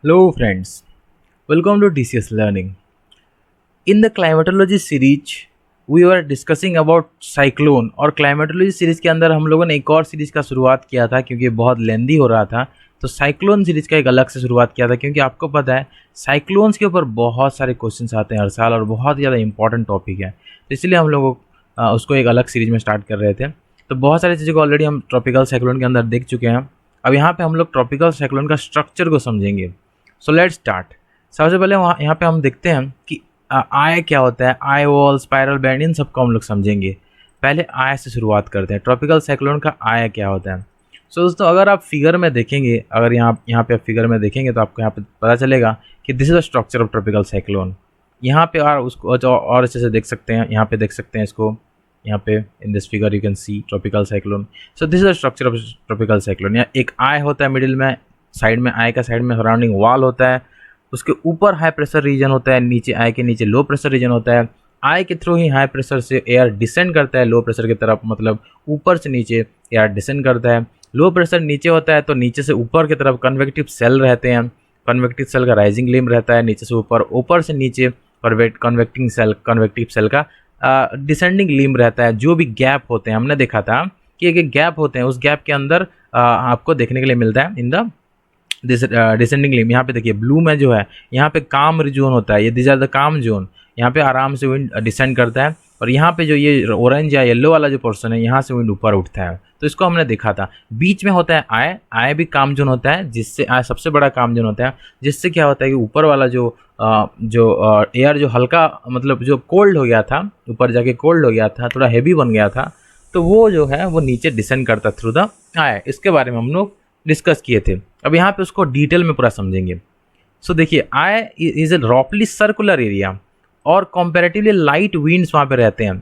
Hello friends, welcome to TCS Learning. In the climatology series, we were discussing about cyclone और climatology series के अंदर हम लोगों ने एक और सीरीज का शुरुआत किया था क्योंकि बहुत लेंदी हो रहा था। तो साइक्लोन सीरीज का एक अलग से शुरुआत किया था क्योंकि आपको पता है साइक्लोन्स के ऊपर बहुत सारे क्वेश्चंस आते हैं हर साल और बहुत ज़्यादा इंपॉर्टेंट टॉपिक है। तो इसलिए हम लोग उसको एक अलग सीरीज में स्टार्ट कर रहे थे। तो बहुत सारी चीज़ों को ऑलरेडी हम ट्रॉपिकल साइक्लोन के अंदर देख चुके हैं। अब यहाँ पे हम लोग ट्रॉपिकल साइक्लोन का स्ट्रक्चर को समझेंगे। So let's start. सबसे पहले वहाँ यहाँ पे हम देखते हैं कि आय क्या होता है, आई वॉल, स्पाइरल बैंड, इन सबको हम लोग समझेंगे। पहले आय से शुरुआत करते हैं। ट्रॉपिकल साइक्लोन का आय क्या होता है। सो दोस्तों अगर आप फिगर में देखेंगे, अगर यहाँ पे आप फिगर में देखेंगे तो आपको यहाँ पे पता चलेगा कि this is the structure of tropical cyclone. यहाँ पे और उसको और अच्छे से देख सकते हैं, यहाँ पे देख सकते हैं इसको। यहाँ पे in this figure you can see tropical cyclone. So this is the structure of tropical cyclone. यहाँ एक आय होता है मिडिल में, साइड में आय का साइड में सराउंडिंग वॉल होता है, उसके ऊपर हाई प्रेशर रीजन होता है, नीचे आय के नीचे लो प्रेशर रीजन होता है। आय के थ्रू ही हाई प्रेशर से एयर डिसेंड करता है लो प्रेशर की तरफ, मतलब ऊपर से नीचे एयर डिसेंड करता है। लो प्रेशर नीचे होता है तो नीचे से ऊपर की तरफ कन्वेक्टिव सेल रहते हैं। कन्वेक्टिव सेल का राइजिंग लिम्ब रहता है नीचे से ऊपर, ऊपर से नीचे कन्वेक्टिव सेल का डिसेंडिंग लिम्ब रहता है। जो भी गैप होते हैं, हमने देखा था कि एक गैप होते हैं, उस गैप के अंदर आपको देखने के लिए मिलता है इन द डिसेंडिंग लिम्ब। यहाँ पे देखिए ब्लू में जो है यहाँ पे काम जोन होता है, ये दिस आर द काम जोन। यहाँ पे आराम से विंड डिसेंड करता है और यहाँ पे जो ये ऑरेंज या येलो वाला जो पोर्शन है यहाँ से विंड ऊपर उठता है। तो इसको हमने देखा था। बीच में होता है आय, आय भी काम जोन होता है, जिससे आय सबसे बड़ा काम जोन होता है, जिससे क्या होता है कि ऊपर वाला जो एयर जो हल्का मतलब जो कोल्ड हो गया था, ऊपर जाके कोल्ड हो गया था, थोड़ा हैवी बन गया था, तो वो जो है वो नीचे डिसेंड करता थ्रू द आय। इसके बारे में हम लोग डिस्कस किए थे। अब यहाँ पे उसको डिटेल में पूरा समझेंगे। सो देखिए आय इज ए रॉपली सर्कुलर एरिया और कंपैरेटिवली लाइट विंड्स वहाँ पे रहते हैं।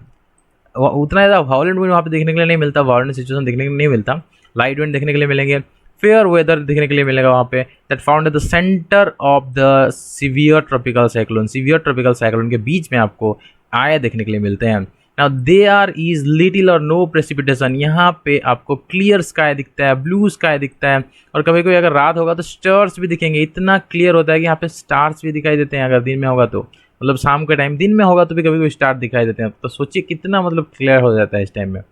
उतना ज़्यादा वायलेंट विंड वहाँ पे देखने के लिए नहीं मिलता, वायलेंट सिचुएशन देखने के लिए नहीं मिलता। लाइट विंड देखने के लिए मिलेंगे, फेयर वेदर देखने के लिए मिलेगा वहाँ पे। That found at the centre of the severe tropical cyclone. Severe tropical cyclone के बीच में आपको आय देखने के लिए मिलते हैं। Now there are is little or no precipitation. यहाँ पे आपको क्लियर स्काई दिखता है, ब्लू स्काई दिखता है, और कभी कभी अगर रात होगा तो स्टार्स भी दिखेंगे। इतना क्लियर होता है कि यहाँ पे स्टार्स भी दिखाई देते हैं। अगर दिन में होगा तो मतलब शाम के टाइम, दिन में होगा तो भी कभी कभी स्टार दिखाई देते हैं। तो सोचिए कितना मतलब क्लियर हो जाता है इस टाइम में।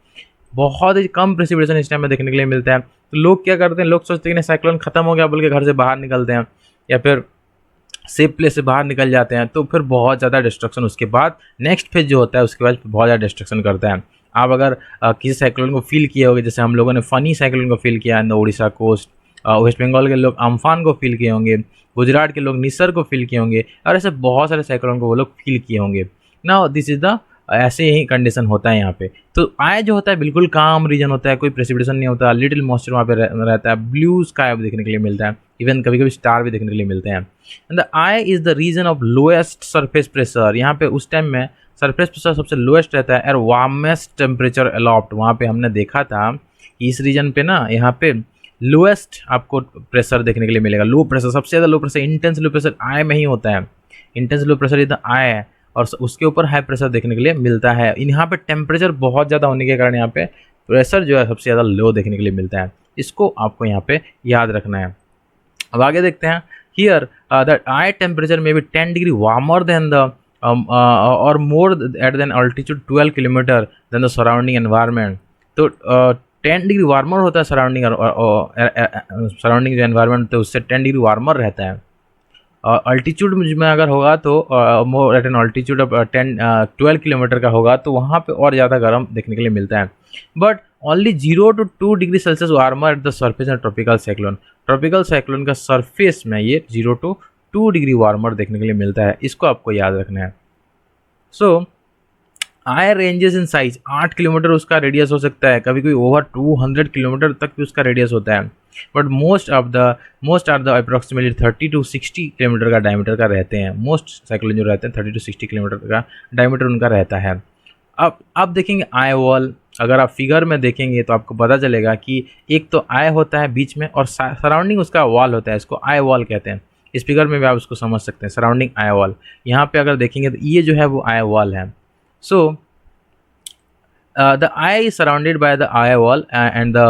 बहुत ही कम प्रेसिपिटेशन इस टाइम में देखने के लिए मिलता है। तो लोग क्या करते हैं, लोग सोचते हैं कि साइक्लोन खत्म हो गया बोल के घर से बाहर निकलते हैं या फिर सेफ प्लेस से बाहर निकल जाते हैं, तो फिर बहुत ज़्यादा डिस्ट्रक्शन उसके बाद नेक्स्ट फेज जो होता है उसके बाद बहुत ज़्यादा डिस्ट्रक्शन करता है। आप अगर किसी साइक्लोन को फील किए होंगे, जैसे हम लोगों ने फनी साइक्लोन को फील किया in the Orissa coast, West Bengal के लोग अम्फान को फील किए होंगे, गुजरात के लोग निसर को फील किए होंगे, और ऐसे बहुत सारे साइक्लोन को वो लोग फील किए होंगे। नाउ दिस इज द ऐसे ही कंडीशन होता है यहाँ पे। तो आय जो होता है बिल्कुल काम रीजन होता है, कोई प्रेसिपिटेशन नहीं होता, लिटिल मॉइस्चर वहाँ पे रहता है, ब्लू स्काई देखने के लिए मिलता है, इवन कभी कभी स्टार भी देखने के लिए मिलते हैं। And the eye is the region of lowest surface pressure. यहाँ पे उस टाइम में सरफेस प्रेशर सबसे लोएस्ट रहता है, और वार्मेस्ट टेम्परेचर अलॉप्ट। वहाँ पे हमने देखा था कि इस रीजन पे ना यहाँ पे लोएस्ट आपको प्रेशर देखने के लिए मिलेगा। लो प्रेशर, सबसे ज़्यादा low pressure, intense low pressure eye में ही होता है। इंटेंस लो प्रेशर इधर आय है और उसके ऊपर हाई प्रेशर देखने के लिए मिलता है। यहाँ पे टेम्परेचर बहुत ज़्यादा होने के कारण यहाँ पे प्रेशर जो है सबसे ज़्यादा लो देखने के लिए मिलता है। इसको आपको यहाँ पे याद रखना है। अब आगे देखते हैं। हियर दैट आई टेम्परेचर में be 10 degree warmer than the और more at then altitude 12 kilometre than the surrounding environment. तो 10 डिग्री वार्मर होता है सराउंडिंग सराउंडिंग जो एनवायरनमेंट होता है उससे 10 डिग्री वार्मर रहता है। अल्टीट्यूड में अगर होगा तो more at an altitude of 12 kilometre का होगा तो वहाँ पे और ज़्यादा गर्म देखने के लिए मिलता है। But only 0 to 2 degree Celsius warmer at the surface of tropical cyclone. Tropical cyclone का सरफेस में ये 0 to 2 डिग्री वार्मर देखने के लिए मिलता है। इसको आपको याद रखना है। सो आय रेंजेस इन साइज 8 किलोमीटर उसका रेडियस हो सकता है, कभी कभी ओवर 200 किलोमीटर तक भी उसका रेडियस होता है। But most are the approximately 30 to 60 kilometre का डायमीटर का रहते हैं। मोस्ट साइक्लोन जो रहते हैं 30 to 60 किलोमीटर का डायमीटर उनका रहता है। अब देखेंगे आय वॉल। अगर आप फिगर में देखेंगे तो आपको पता चलेगा कि एक तो आय होता है बीच में और सराउंडिंग उसका वॉल होता है, इसको आय वॉल कहते हैं। इस फिगर में भी आप उसको समझ सकते हैं, सराउंडिंग आय वॉल। यहाँ पे अगर देखेंगे तो ये जो है वो आय वॉल है। So the eye is surrounded by the eye wall and the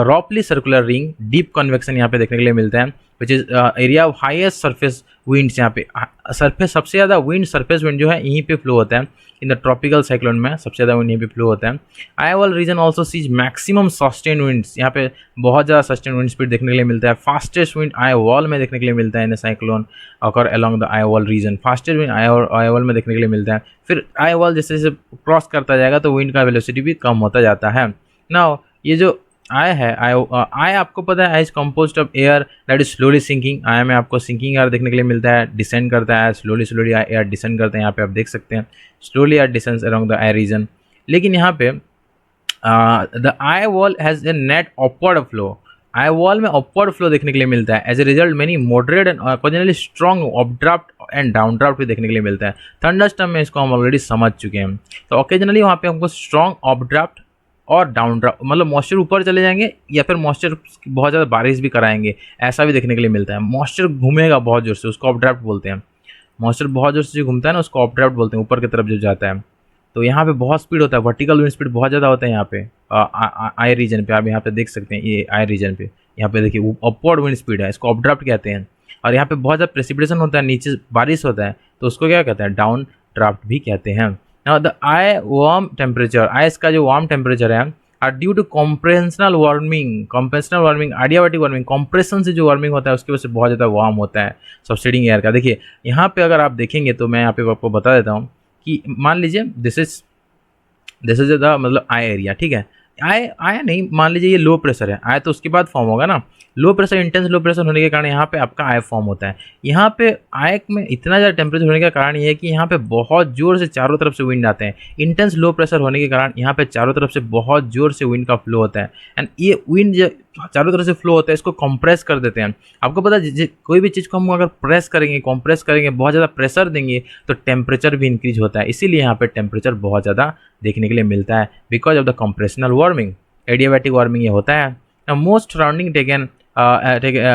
roughly circular ring, deep convection यहाँ पे देखने के लिए मिलता है, which is area of highest surface winds. यहाँ पे सरफेस सबसे ज़्यादा विंड, सरफेस विंड जो है यहीं पे फ्लो होता है। इन द ट्रॉपिकल साइक्लोन में सबसे ज़्यादा विंड यहीं पे फ्लो होता है। Eyewall region also sees maximum sustained winds. यहाँ पे बहुत ज़्यादा सस्टेन विंड स्पीड देखने के लिए मिलता है। फास्टेस्ट विंड आईओएल में देखने के लिए मिलता है in cyclone occur along the eyewall region. Fastest wind eyewall में देखने के लिए मिलता है। फिर आईओएल जैसे जैसे क्रॉस करता जाएगा तो विंड का वेलोसिटी भी कम होता जाता है। नाउ ये जो आई है, आई आपको पता है, eye is composed of air that is slowly sinking. Eye में आपको सिंकिंग एयर देखने के लिए मिलता है, डिसेंड करता है, स्लोली स्लोली एयर डिसेंड करते हैं। यहाँ पे आप देख सकते हैं slowly air descends around the eye region. लेकिन यहाँ पे the eye wall has a net upward flow. Eye wall में अपवर्ड फ्लो देखने के लिए मिलता है। As a result many moderate and occasionally strong updraft and downdraft भी देखने के लिए मिलता है। थंडरस्टॉर्म में इसको हम ऑलरेडी समझ चुके हैं। तो ओकेजनली वहाँ पे हमको स्ट्रॉन्ग अपड्राफ्ट और डाउन ड्राफ्ट, मतलब मॉइस्चर ऊपर चले जाएंगे या फिर मॉइस्चर बहुत ज़्यादा बारिश भी कराएंगे, ऐसा भी देखने के लिए मिलता है। मॉइस्चर घूमेगा बहुत ज़ोर से, उसको अपड्राफ्ट बोलते हैं। मॉइस्चर बहुत ज़ोर से जो घूमता है ना उसको अपड्राफ्ट बोलते हैं, ऊपर की तरफ जो जाता है। तो यहाँ पे बहुत स्पीड होता है, वर्टिकल विंड स्पीड बहुत ज़्यादा होता है यहाँ पे आई रीजन पे। आप यहाँ पे देख सकते हैं ये आई रीजन पे, यहाँ पे देखिए अपवर्ड विंड स्पीड है, इसको अपड्राफ्ट कहते हैं। और यहाँ पे बहुत ज़्यादा प्रेसिपिटेशन होता है, नीचे बारिश होता है, तो उसको क्या कहते हैं, डाउन ड्राफ्ट भी कहते हैं। Now the eye warm temperature, eye's का जो वार्म टेम्परेचर है are due to compressional warming, adiabatic warming, compression से जो वार्मिंग होता है उसकी वजह से बहुत ज़्यादा वार्म होता है सबसिडिंग एयर का। देखिए यहाँ पे अगर आप देखेंगे तो मैं यहाँ पे आपको बता देता हूँ कि मान लीजिए दिस इज द मतलब आई एरिया, ठीक है। आया नहीं, मान लीजिए ये लो प्रेशर है, आया तो उसके बाद फॉर्म होगा ना। लो प्रेशर, इंटेंस लो प्रेशर होने के कारण यहाँ पे आपका आय फॉर्म होता है। यहाँ पे आय में इतना ज़्यादा टेम्परेचर होने का कारण ये है कि यहाँ पे बहुत जोर से चारों तरफ से विंड आते हैं। इंटेंस लो प्रेशर होने के कारण यहाँ पे चारों तरफ से बहुत जोर से विंड का फ्लो होता है। एंड ये विंड जो चारों तरफ से फ्लो होता है इसको कंप्रेस कर देते हैं। आपको पता है कोई भी चीज़ को हम अगर प्रेस करेंगे, कंप्रेस करेंगे, बहुत ज़्यादा प्रेशर देंगे तो टेम्परेचर भी इंक्रीज होता है। इसीलिए यहाँ पे टेम्परेचर बहुत ज़्यादा देखने के लिए मिलता है, because of the compressional warming, adiabatic warming ये होता है। Most surrounding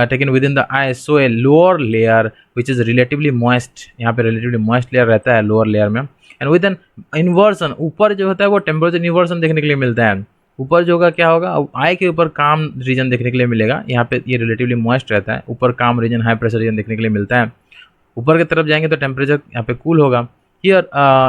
taken within the ice, so a lower layer which is relatively moist, यहाँ पे relatively moist layer रहता है lower layer में, and with an inversion, ऊपर जो होता है वो temperature inversion देखने के लिए मिलता है। ऊपर जो होगा क्या होगा, आई के ऊपर काम रीजन देखने के लिए मिलेगा, यहाँ पे ये relatively moist रहता है, ऊपर काम रीजन, हाई प्रेशर रीजन देखने के लिए मिलता है। ऊपर की तरफ जाएंगे तो टेम्परेचर यहाँ पे कूल होगा। हियर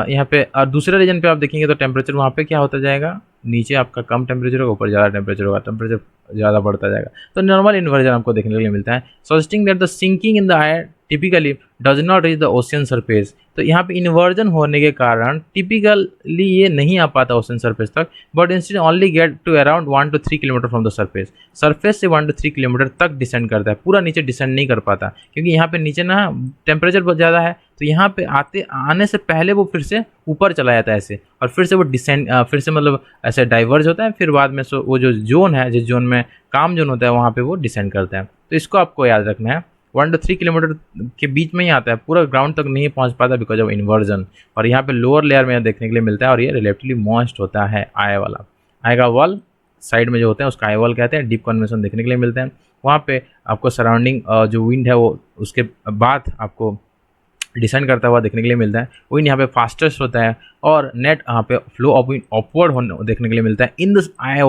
यहाँ पे दूसरे रीजन पे आप देखेंगे तो टेम्परेचर वहाँ पे क्या होता जाएगा, नीचे आपका कम टेम्परेचर होगा, ऊपर ज़्यादा टेम्परेचर होगा, टेम्परेचर ज़्यादा बढ़ता जाएगा। तो नॉर्मल इन्वर्जन आपको देखने के लिए मिलता है। Suggesting that the sinking in the air typically does not reach the ocean surface. तो यहाँ पे इन्वर्जन होने के कारण टिपिकली ये नहीं आ पाता ओशियन सरफेस तक, but instead only get to around 1 to 3 kilometre from the surface. Surface से 1 to 3 किलोमीटर तक डिसेंड करता है, पूरा नीचे डिसेंड नहीं कर पाता, क्योंकि यहाँ पे नीचे ना टेम्परेचर बहुत ज़्यादा है। तो यहाँ पे आने से पहले वो फिर से ऊपर चला जाता है ऐसे, और फिर से वो डिसेंड, फिर से मतलब ऐसे डाइवर्ज होता है, फिर बाद में वो जो जोन है, जिस जोन में काम जोन होता है वहाँ पे वो डिसेंड करता है। तो इसको आपको याद रखना है, 1 to 3 किलोमीटर के बीच में ही आता है, पूरा ग्राउंड तक नहीं पहुँच पाता बिकॉज ऑफ इन्वर्जन। और यहाँ पे लोअर लेयर में देखने के लिए मिलता है, और ये रिलेटिवली मॉइस्ट होता है आय वाला। आय का वॉल साइड में जो होता है उसका आई वॉल कहते हैं। डीप कन्वेक्शन देखने के लिए मिलते हैं, वहाँ पे आपको सराउंडिंग जो विंड है वो उसके बाद आपको डिसेंड करता हुआ देखने के लिए मिलता है। विंड यहाँ पे फास्टेस्ट होता है, और नेट यहाँ पे फ्लो ऑफ विंड अपवर्ड होने देखने के लिए मिलता है। इन दिस आई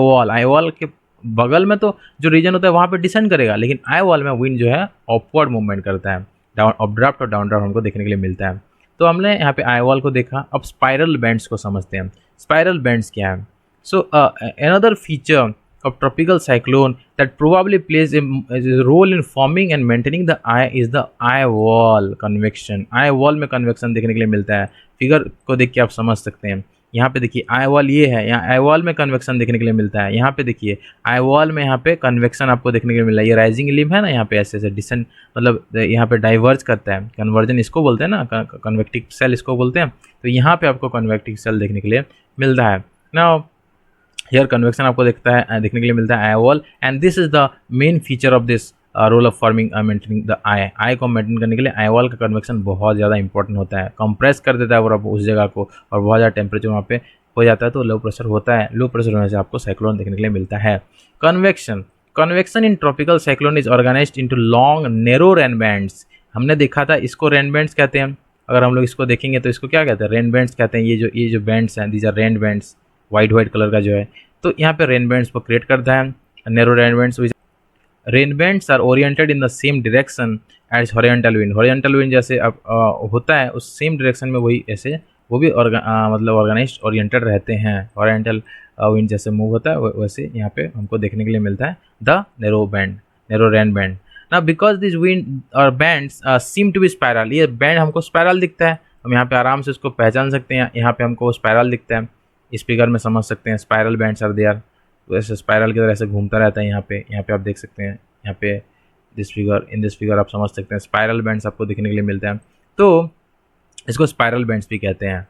वॉल के बगल में तो जो रीजन होता है वहाँ पे डिसेंड करेगा, लेकिन आई वॉल में विंड जो है अपवर्ड मूवमेंट करता है, डाउन अपड्राफ्ट और डाउन ड्राफ्ट हमको देखने के लिए मिलता है। तो हमने यहाँ पे आई वॉल को देखा, अब स्पाइरल बैंड्स को समझते हैं। स्पाइरल बैंड्स क्या है? सो another feature of tropical cyclone that probably plays a role in forming and maintaining the eye is the eye wall convection। eye wall में convection देखने के लिए मिलता है। फिगर को देख के आप समझ सकते हैं। यहाँ पे देखिए आई वॉल ये है, यहाँ आई वॉल में कन्वेक्शन देखने के लिए मिलता है। यहाँ पे देखिए आई वॉल में यहाँ पे कन्वेक्शन आपको देखने के लिए मिल रहा है। ये राइजिंग लिम है ना, यहाँ पे ऐसे ऐसे डिसेंट, मतलब यहाँ पे डाइवर्ज करता है, कन्वर्जन इसको बोलते हैं ना, कन्वेक्टिव सेल इसको बोलते हैं। तो यहाँ पे आपको कन्वेक्टिव सेल देखने के लिए मिलता है ना। हेयर कन्वेक्शन आपको देखने के लिए मिलता है eye wall, and this is the main feature of this role of forming maintaining the eye को मेंटेन करने के लिए आई वॉल का कन्वेक्शन बहुत ज़्यादा इंपॉर्टेंट होता है। कंप्रेस कर देता है और उस जगह को, और बहुत ज़्यादा टेम्परेचर वहाँ पे हो जाता है तो लो प्रेशर होता है। लो प्रेशर होने से आपको साइक्लोन देखने के लिए मिलता है। Convection in tropical cyclone is organised into long narrow rain bands. हमने देखा था इसको रेन बैंड्स कहते हैं। अगर हम लोग इसको देखेंगे तो इसको क्या कहते हैं, रेन बैंड्स कहते हैं। ये जो बैंड्स हैं, these are rain bands, white colour का जो है, तो यहाँ पे रेन बैंड्स को क्रिएट करता है। Narrow rain bands rain bands are oriented in the same direction as horizontal wind. Horizontal wind जैसे अब होता है उस सेम डायरेक्शन में वही ऐसे वो भी मतलब ऑर्गेनाइज्ड ओरिएंटेड रहते हैं। हॉरिजॉन्टल विंड जैसे मूव होता है वैसे यहाँ पे हमको देखने के लिए मिलता है द नैरो रेन बैंड। ना बिकॉज दिस विंड और bands seem to be spiral, ये बैंड हमको स्पायरल दिखता है, हम यहाँ पे आराम से उसको पहचान सकते हैं। यहाँ पे हमको स्पायरल दिखता है, इस फिगर में समझ सकते हैं स्पायरल बैंड्स आर देयर, तो ऐसे स्पायरल की तरह से घूमता रहता है। यहाँ पे आप देख सकते हैं, यहाँ पे इन दिस फिगर आप समझ सकते हैं स्पायरल बैंड्स आपको देखने के लिए मिलते हैं, तो इसको स्पायरल बैंड्स भी कहते हैं।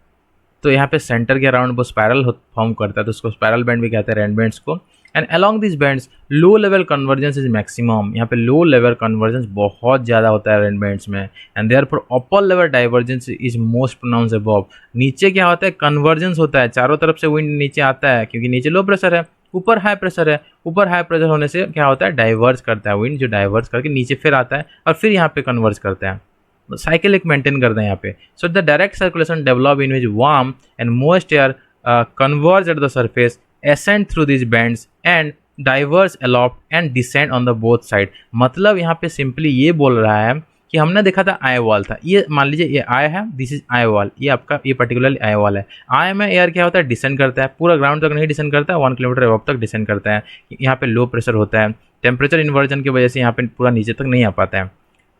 तो यहाँ पे सेंटर के अराउंड वो स्पायरल फॉर्म करता है, तो उसको स्पायरल बैंड भी कहते हैं, रेन बैंड्स को। And along this bands low level convergence is maximum, यहाँ पे लो लेवल कन्वर्जेंस बहुत ज़्यादा होता है रेन बैंड्स में। And therefore upper level divergence is most pronounce above, नीचे क्या होता है कन्वर्जेंस होता है, चारों तरफ से विंड नीचे आता है क्योंकि नीचे लो प्रेशर है, ऊपर हाई प्रेशर है, ऊपर हाई प्रेशर होने से क्या होता है डाइवर्स करता है विंड, जो डाइवर्स करके नीचे फिर आता है और फिर यहाँ पे कन्वर्स करता है, साइकिल एक मेंटेन करते हैं यहाँ पे। So the direct circulation develop in which warm and most air converge at the surface ascend through these bands and diverge aloft and descend on the both side। मतलब यहाँ पे सिंपली ये बोल रहा है कि हमने देखा था आई वॉल था, ये मान लीजिए ये आई है, दिस इज आई वॉल, ये आपका ये पर्टिकुलरली आई वॉल है। आई में एयर क्या होता है डिसेंड करता है, पूरा ग्राउंड तक नहीं डिसेंड करता है, 1 किलोमीटर अबव तक डिसेंड करता है। यहाँ पे लो प्रेशर होता है, टेम्परेचर इन्वर्जन की वजह से यहाँ पे पूरा नीचे तक नहीं आ पाता है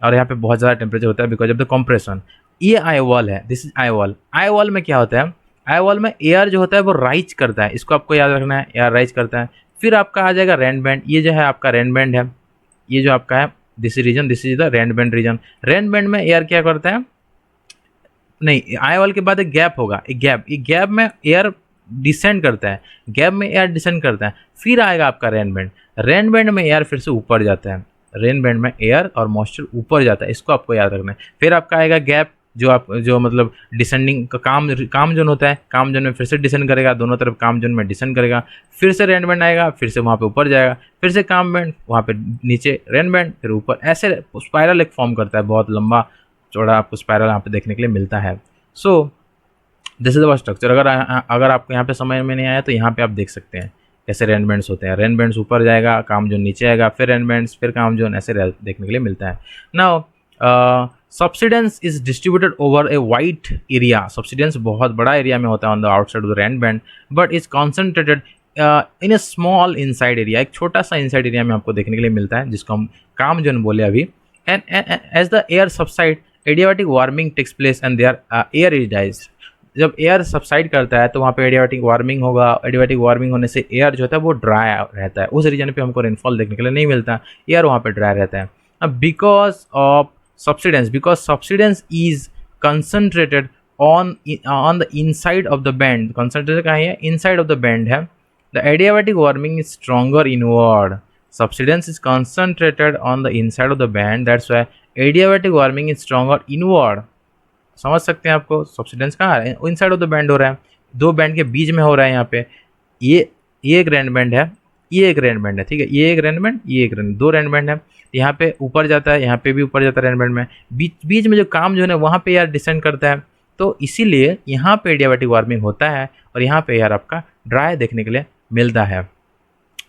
और यहाँ पे बहुत ज़्यादा टेम्परेचर होता है बिकॉज ऑफ द कंप्रेशन। ये आई वॉल है, this is eye wall. I wall में क्या होता है, आई वॉल में एयर जो होता है वो राइज करता है, इसको आपको याद रखना है, एयर राइज करता है। फिर आपका आ जाएगा रेन बैंड, ये जो है आपका रेन बैंड है, ये जो आपका है this region, this is the rain band region. Rain band में एयर क्या करता है, नहीं आई वॉल के बाद एक गैप होगा, एक गैप में एयर डिसेंड करता है, गैप में एयर डिसेंड करता है, फिर आएगा आपका रेन बैंड। रेन बैंड में एयर फिर से ऊपर जाता है, रेन बैंड में एयर और मॉइस्चर ऊपर जाता है, इसको आपको याद रखना है। फिर आपका आएगा गैप, जो मतलब डिसेंडिंग का काम जोन होता है, काम जोन में फिर से डिसेंड करेगा, दोनों तरफ काम जोन में डिसेंड करेगा, फिर से रेन बैंड आएगा, फिर से वहाँ पे ऊपर जाएगा, फिर से काम बैंड, वहाँ पे नीचे रेन बैंड, फिर ऊपर, ऐसे स्पायरल एक फॉर्म करता है, बहुत लंबा चौड़ा आपको स्पायरल यहाँ पे देखने के लिए मिलता है। So this is the structure. अगर आपको यहाँ पे समझ में नहीं आया तो यहाँ पे आप देख सकते हैं कैसे रेन बैंड्स होते हैं। रेन बैंड्स ऊपर जाएगा, काम जोन नीचे आएगा, फिर रेन बैंड्स, फिर काम जोन, ऐसे देखने के लिए मिलता है। Now subsidence is distributed over a wide area। subsidence बहुत बड़ा एरिया में होता है on the outside of the rain band, but is concentrated in a small inside area। एक छोटा सा inside area में आपको देखने के लिए मिलता है जिसको हम काम जोन बोले अभी। and as the air subside adiabatic warming takes place and their air is dies। जब एयर सबसाइड करता है तो वहाँ पे एडियाबैटिक वार्मिंग होगा, एडियाबैटिक वार्मिंग होने से एयर जो होता है वो ड्राई रहता है, उस रीजन पे हमको रेनफॉल देखने के लिए नहीं मिलता, एयर वहाँ पे ड्राई रहता है। अब because of subsidence, because subsidence is concentrated on the inside of the band, concentration कहाँ है, inside of the band है। the adiabatic warming is stronger inward। subsidence is concentrated on the inside of the band, that's why adiabatic warming is stronger inward। समझ सकते हैं आपको subsidence कहाँ है, inside of the band हो रहा है, दो बैंड के बीच में हो रहा है। यहाँ पे ये एक रेन बैंड है, ये एक रेन बैंड है, ठीक है, ये एक रेन बैंड, ये एक रेन, दो रेन बैंड है। यहाँ पे ऊपर जाता है, यहाँ पे भी ऊपर जाता है रेन बैंड में, बीच में जो काम जो है वहाँ पे यार डिसेंड करता है, तो इसीलिए यहाँ पे एडियाबैटिक वार्मिंग होता है और यहाँ पे यार आपका ड्राई देखने के लिए मिलता है।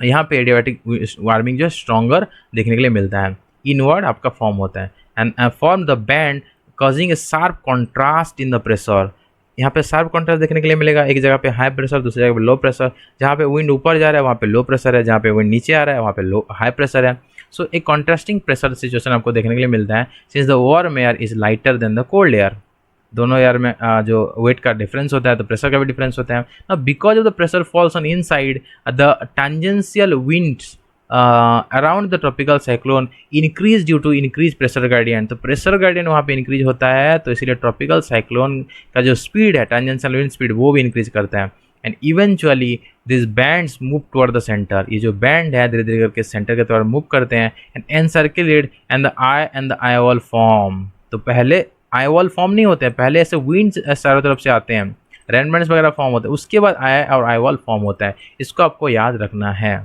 यहाँ पे एडियाबैटिक वार्मिंग जो स्ट्रॉन्गर देखने के लिए मिलता है, इनवर्ड आपका फॉर्म होता है। And form the band causing A sharp contrast in the pressure. यहाँ पे शार्प कॉन्ट्रास्ट देखने के लिए मिलेगा, एक जगह पे हाई प्रेशर, दूसरी जगह पे लो प्रेशर। जहाँ पे विंड ऊपर जा रहा है वहाँ पे लो प्रेशर है, जहाँ पे विंड नीचे आ रहा है वहाँ पे लो हाई प्रेशर है। सो एक कॉन्ट्रास्टिंग प्रेशर सिचुएशन आपको देखने के लिए मिलता है। Since the warm air is lighter than the cold air, दोनों एयर में जो वेट का डिफरेंस होता है तो प्रेशर का भी डिफरेंस होता है। Now because of the pressure falls on inside the tangential winds around the tropical cyclone increase due to increase pressure gradient. तो प्रेशर ग्रेडियंट वहाँ पे इंक्रीज होता है, तो इसीलिए ट्रॉपिकल साइक्लोन का जो स्पीड है, टेंजेंशियल विंड स्पीड, वो भी इंक्रीज करता है। And eventually this bands move toward the centre, ये जो बैंड है धीरे धीरे करके सेंटर के तरफ मूव करते हैं। And encirculate and the eye wall form. तो पहले आई वॉल फॉर्म नहीं होते हैं, पहले ऐसे विंड्स चारों तरफ से आते हैं, रेन बैंड्स वगैरह फॉर्म होते हैं, उसके बाद आई और आई वॉल फॉर्म होता है। इसको आपको याद रखना है,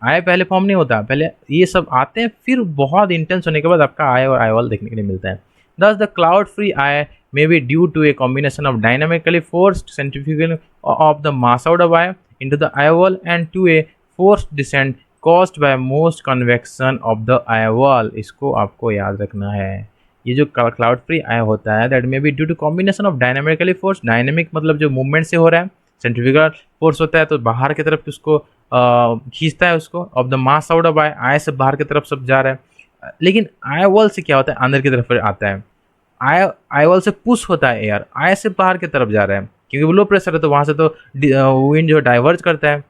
आई पहले फॉर्म नहीं होता, पहले ये सब आते हैं, फिर बहुत इंटेंस होने के बाद आपका आई और आई वॉल देखने के लिए मिलता है। Thus the cloud free eye may be due to a combination of dynamically forced centrifugal of the mass out of eye into the eye wall and to a forced descent caused by most convection of the eye wall, इसको आपको याद रखना है। ये जो cloud free eye होता है that may be due to combination of dynamically force, dynamic मतलब जो मूवमेंट से हो रहा है, सेंट्रीफ्यूगल फोर्स होता है तो बाहर की तरफ उसको खींचता है उसको, of the mass out of eye, eye से बाहर की तरफ सब जा रहा है। लेकिन आई वॉल से क्या होता है, अंदर की तरफ आता है। आई वॉल से पुश होता है एयर, आई से बाहर की तरफ जा रहा है क्योंकि लो प्रेशर है तो वहाँ से तो विंड जो डाइवर्ज करता है,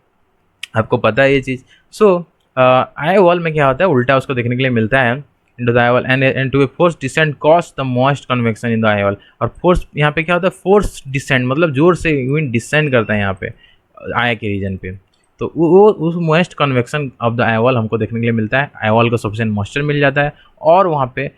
आपको पता है ये चीज़। सो आई वॉल में क्या होता है, उल्टा उसको देखने के लिए मिलता है into the eye wall and to a force descent cause the moist convection in the eye wall। और फोर्स यहाँ पे क्या होता है, फोर्स डिसेंट मतलब जोर से विंड डिसेंड करता है यहाँ पे आई के रीजन पे, तो वो उस moist convection of the eye wall हमको देखने के लिए मिलता है। आई वॉल को सफिशिएंट मॉइस्चर मिल जाता है और वहाँ पे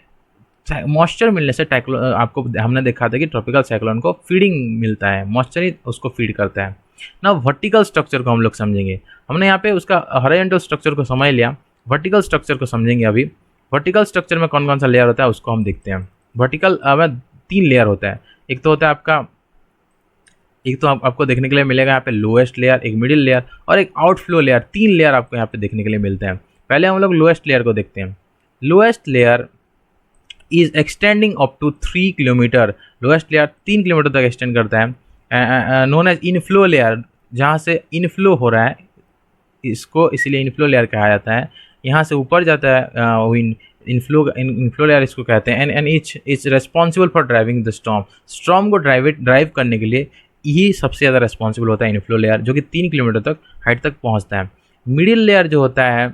मॉइस्चर मिलने से आपको हमने देखा था कि ट्रॉपिकल साइक्लोन को फीडिंग मिलता है, मॉइस्चर ही उसको फीड करता है ना। वर्टिकल स्ट्रक्चर को हम लोग समझेंगे, हमने यहाँ पे उसका हॉरिजॉन्टल स्ट्रक्चर को समझ लिया, वर्टिकल स्ट्रक्चर को समझेंगे अभी। वर्टिकल स्ट्रक्चर में कौन कौन सा लेयर होता है उसको हम देखते हैं। वर्टिकल में 3 लेयर होता है, एक तो होता है आपका, एक तो आपको देखने के लिए मिलेगा यहाँ पे लोएस्ट लेयर, एक मिडिल लेयर और एक आउटफ्लो लेयर। 3 लेयर आपको यहाँ पे देखने के लिए मिलते हैं। पहले हम लोग लोएस्ट लेयर को देखते हैं। Lowest layer is extending up to 3 kilometre, lowest layer 3 kilometre तक एक्सटेंड करता है। नोन एज इनफ्लो लेयर, जहाँ से इनफ्लो हो रहा है इसको इसलिए इनफ्लो लेयर कहा जाता है। यहाँ से ऊपर जाता है इनफ्लो लेयर इसको कहते हैं। And it's responsible for driving the storm को ड्राइव करने के लिए यही सबसे ज़्यादा रिस्पॉन्सिबल होता है इनफ्लो लेयर, जो कि 3 किलोमीटर तक हाइट तक पहुँचता है। मिडिल लेयर जो होता है,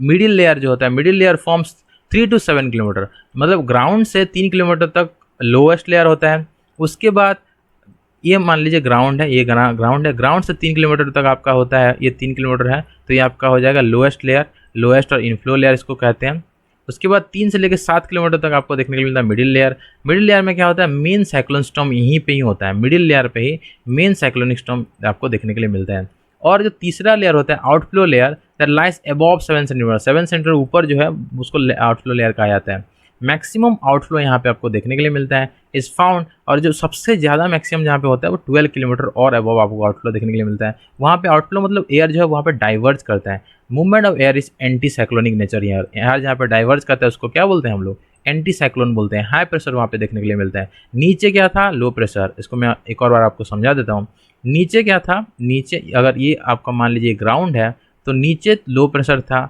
middle layer forms 3 to 7 kilometre, मतलब ग्राउंड से 3 किलोमीटर तक लोएस्ट लेयर होता है। उसके बाद ये मान लीजिए ग्राउंड है, ये ग्राउंड है, ग्राउंड से 3 किलोमीटर तक आपका होता है, ये 3 किलोमीटर है तो ये आपका हो जाएगा लोएस्ट लेयर, लोएस्ट और इनफ्लो लेयर इसको कहते हैं। उसके बाद 3 से लेकर 7 किलोमीटर तक आपको देखने के लिए मिलता है मिडिल लेयर। मिडिल लेयर में क्या होता है, मेन साइक्लोन स्टॉर्म यहीं पे ही होता है, मिडिल लेयर पे ही मेन साइक्लोनिक स्टॉर्म आपको देखने के लिए मिलता है। और जो तीसरा लेयर होता है outflow layer, that lies above 7 centimetre, 7 centimetre ऊपर जो है उसको आउटफ्लो लेयर कहा जाता है। मैक्सिमम आउटफ्लो यहाँ पे आपको देखने के लिए मिलता है इज फाउंड, और जो सबसे ज़्यादा मैक्सिमम जहाँ पे होता है वो 12 किलोमीटर और अबव आपको आउटफ्लो देखने के लिए मिलता है। वहाँ पे आउटफ्लो मतलब एयर जो है वहाँ पे डाइवर्ज करता है। Movement of air is anti cyclonic nature. Air जहाँ पे डाइवर्ज करता है उसको क्या बोलते हैं हम लोग, एंटी साइक्लोन बोलते हैं। हाई प्रेशर वहाँ पे देखने के लिए मिलता है। नीचे क्या था, लो प्रेशर, इसको मैं एक और बार आपको समझा देता हूँ। नीचे क्या था, नीचे अगर ये आपका मान लीजिए ग्राउंड है तो नीचे लो प्रेशर था,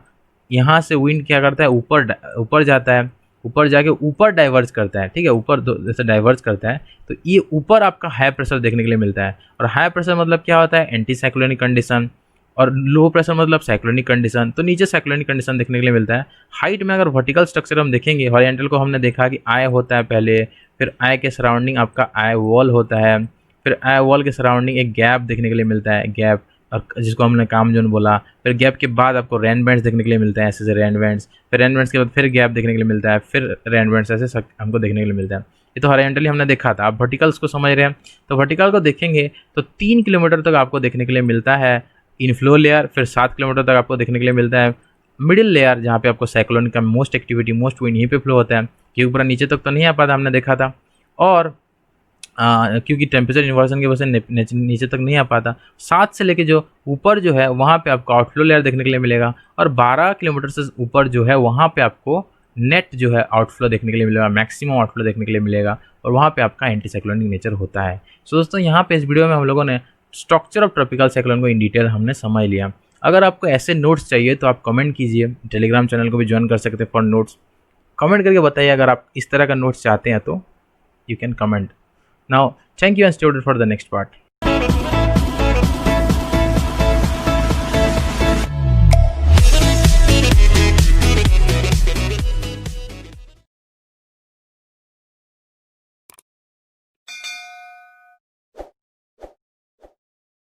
यहाँ से विंड क्या करता है ऊपर जाता है, ऊपर जाके ऊपर डाइवर्ज करता है, ठीक है, ऊपर जैसे डाइवर्ज करता है तो ये ऊपर आपका हाई प्रेशर देखने के लिए मिलता है। और हाई प्रेशर मतलब क्या होता है, एंटी साइक्लोनिक कंडीशन, और लो प्रेशर मतलब साइक्लोनिक कंडीशन, तो नीचे साइक्लोनिक कंडीशन देखने के लिए मिलता है। हाइट में अगर वर्टिकल स्ट्रक्चर हम देखेंगे, हॉरिजॉन्टल को हमने देखा कि आई होता है पहले, फिर आई के सराउंडिंग आपका आई वॉल होता है, फिर आई वॉल के सराउंडिंग एक गैप देखने के लिए मिलता है, गैप, और जिसको हमने काम जोन बोला। फिर गैप के बाद आपको रेन बैंड्स देखने के लिए मिलते हैं, ऐसे रेन बैंड्स, फिर रेन बैंड्स के बाद फिर गैप देखने के लिए मिलता है, फिर रेन बैंड्स, ऐसे हमको देखने के लिए मिलता है। ये तो हॉरिजॉन्टली हमने देखा था। आप वर्टिकल्स को समझ रहे हैं तो वर्टिकल को देखेंगे तो 3 किलोमीटर तक आपको देखने के लिए मिलता है इनफ्लो लेयर, फिर 7 किलोमीटर तक आपको देखने के लिए मिलता है मिडिल लेयर, जहाँ पे आपको साइक्लोन का मोस्ट एक्टिविटी, मोस्ट विंड यहीं पे फ्लो होता है, क्योंकि ऊपर नीचे तक तो नहीं आ पाता, हमने देखा था। और क्योंकि टेम्परेचर इन्वर्सन की वजह से नीचे तक नहीं आ पाता। 7 से लेके जो ऊपर जो है वहाँ पे आपको आउटफ्लो लेयर देखने के लिए मिलेगा, और 12 किलोमीटर से ऊपर जो है वहाँ पे आपको नेट जो है आउटफ्लो देखने के लिए मिलेगा, मैक्सिमम आउटफ्लो देखने के लिए मिलेगा, और वहाँ पे आपका एंटी साइक्लोनिक नेचर होता है। सो दोस्तों, यहाँ पे इस वीडियो में हम लोगों ने स्ट्रक्चर ऑफ ट्रॉपिकल साइक्लोन को इन डिटेल हमने समझ लिया। अगर आपको ऐसे नोट्स चाहिए तो आप कमेंट कीजिए, टेलीग्राम चैनल को भी ज्वाइन कर सकते हैं फॉर नोट्स। कमेंट करके बताइए अगर आप इस तरह का नोट्स चाहते हैं तो you can comment. Now, thank you and stay tuned for the next part.